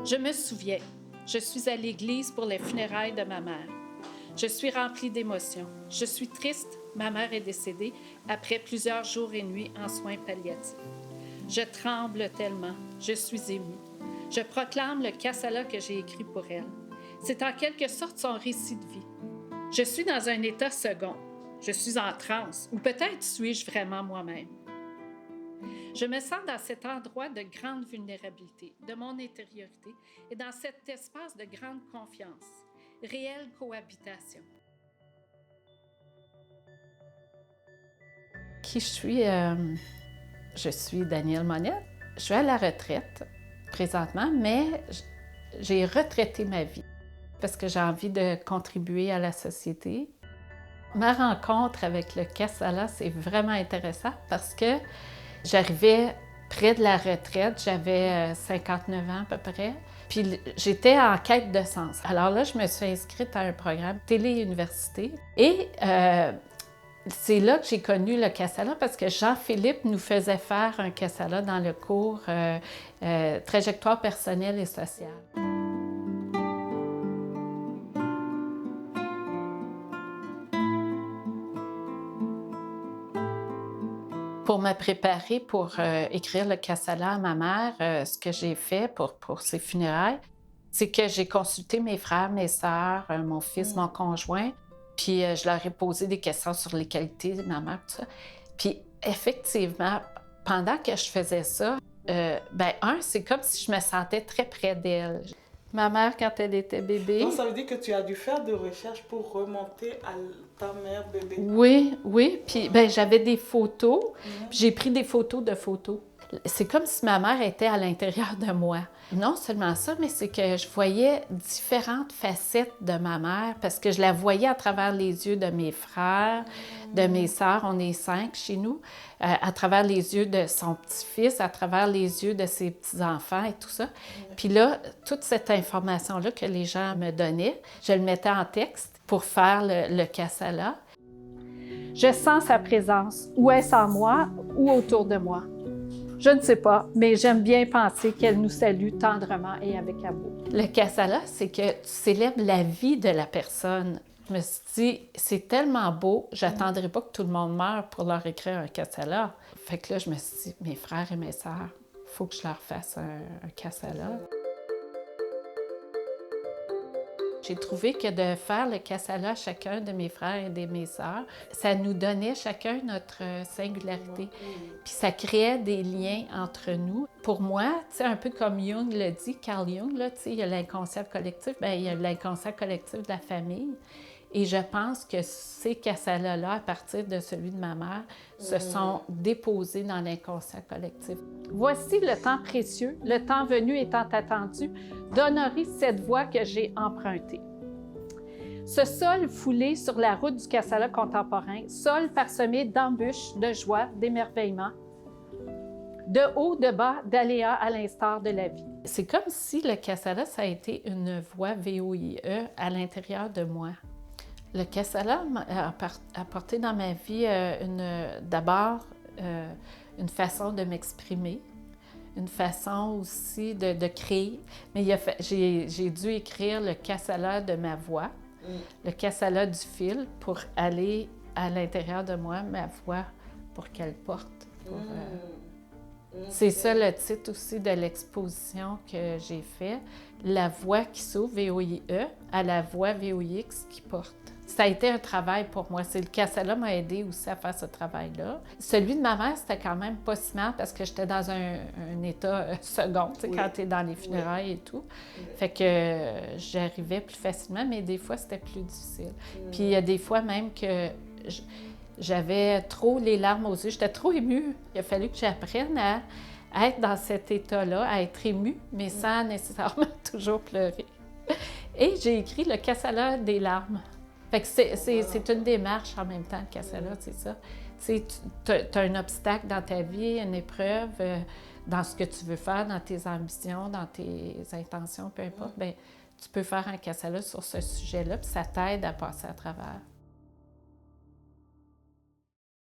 Je me souviens, je suis à l'église pour les funérailles de ma mère. Je suis remplie d'émotions. Je suis triste, ma mère est décédée après plusieurs jours et nuits en soins palliatifs. Je tremble tellement, je suis émue. Je proclame le Kassala que j'ai écrit pour elle. C'est en quelque sorte son récit de vie. Je suis dans un état second. Je suis en transe, ou peut-être suis-je vraiment moi-même. Je me sens dans cet endroit de grande vulnérabilité, de mon intériorité, et dans cet espace de grande confiance, réelle cohabitation. Qui je suis? Je suis Danielle Monette. Je suis à la retraite présentement, mais j'ai retraité ma vie parce que j'ai envie de contribuer à la société. Ma rencontre avec le Kassala, c'est vraiment intéressant parce que j'arrivais près de la retraite, j'avais 59 ans à peu près, puis j'étais en quête de sens. Alors là, je me suis inscrite à un programme Télé-Université et c'est là que j'ai connu le Kassala parce que Jean-Philippe nous faisait faire un Kassala dans le cours Trajectoire personnelle et sociale. Pour me préparer pour écrire le Kassala à ma mère, ce que j'ai fait pour ses funérailles, c'est que j'ai consulté mes frères, mes sœurs, mon fils, mon conjoint, puis je leur ai posé des questions sur les qualités de ma mère, tout ça. Puis effectivement, pendant que je faisais ça, c'est comme si je me sentais très près d'elle. Ma mère, quand elle était bébé... Donc ça veut dire que tu as dû faire des recherches pour remonter à ta mère bébé. Oui. Puis j'avais des photos, puis j'ai pris des photos de photos. C'est comme si ma mère était à l'intérieur de moi. Non seulement ça, mais c'est que je voyais différentes facettes de ma mère parce que je la voyais à travers les yeux de mes frères, de mes sœurs, on est 5 chez nous, à travers les yeux de son petit-fils, à travers les yeux de ses petits-enfants et tout ça. Puis là, toute cette information-là que les gens me donnaient, je le mettais en texte pour faire le Kassala. Je sens sa présence, ou est-ce en moi ou autour de moi? Je ne sais pas, mais j'aime bien penser qu'elle nous salue tendrement et avec amour. Le Kassala, c'est que tu célèbres la vie de la personne. Je me suis dit, c'est tellement beau, j'attendrai pas que tout le monde meure pour leur écrire un Kassala. Fait que là, je me suis dit, mes frères et mes sœurs, il faut que je leur fasse un Kassala. J'ai trouvé que de faire le Kassala à chacun de mes frères et de mes sœurs, ça nous donnait chacun notre singularité. Puis ça créait des liens entre nous. Pour moi, tu sais, un peu comme Jung le dit, Carl Jung, là, tu sais, il y a l'inconscient collectif, il y a l'inconscient collectif de la famille. Et je pense que ces Kassala-là, à partir de celui de ma mère, se sont déposés dans l'inconscient collectif. Voici le temps précieux, le temps venu étant attendu, d'honorer cette voie que j'ai empruntée. Ce sol foulé sur la route du Kassala contemporain, sol parsemé d'embûches, de joie, d'émerveillement, de haut, de bas, d'aléas à l'instar de la vie. C'est comme si le Kassala, ça a été une voie VOIE à l'intérieur de moi. Le Kassala a apporté dans ma vie d'abord une façon de m'exprimer, une façon aussi de créer. Mais j'ai dû écrire le Kassala de ma voix, le Kassala du fil pour aller à l'intérieur de moi, ma voix, pour qu'elle porte. C'est ça le titre aussi de l'exposition que j'ai fait, La voix qui s'ouvre, VOIE, à la voix VOIX qui porte. Ça a été un travail pour moi. Le Kassala m'a aidé aussi à faire ce travail-là. Celui de ma mère, c'était quand même pas si mal parce que j'étais dans un état second, tu sais, quand tu es dans les funérailles et tout. Fait que j'arrivais plus facilement, mais des fois, c'était plus difficile. Puis il y a des fois même que j'avais trop les larmes aux yeux, j'étais trop émue. Il a fallu que j'apprenne à être dans cet état-là, à être émue, mais sans nécessairement toujours pleurer. Et j'ai écrit le Kassala des larmes. Fait que c'est une démarche en même temps, le Kassala, c'est ça. Tu as un obstacle dans ta vie, une épreuve, dans ce que tu veux faire, dans tes ambitions, dans tes intentions, peu importe, tu peux faire un Kassala sur ce sujet-là, puis ça t'aide à passer à travers.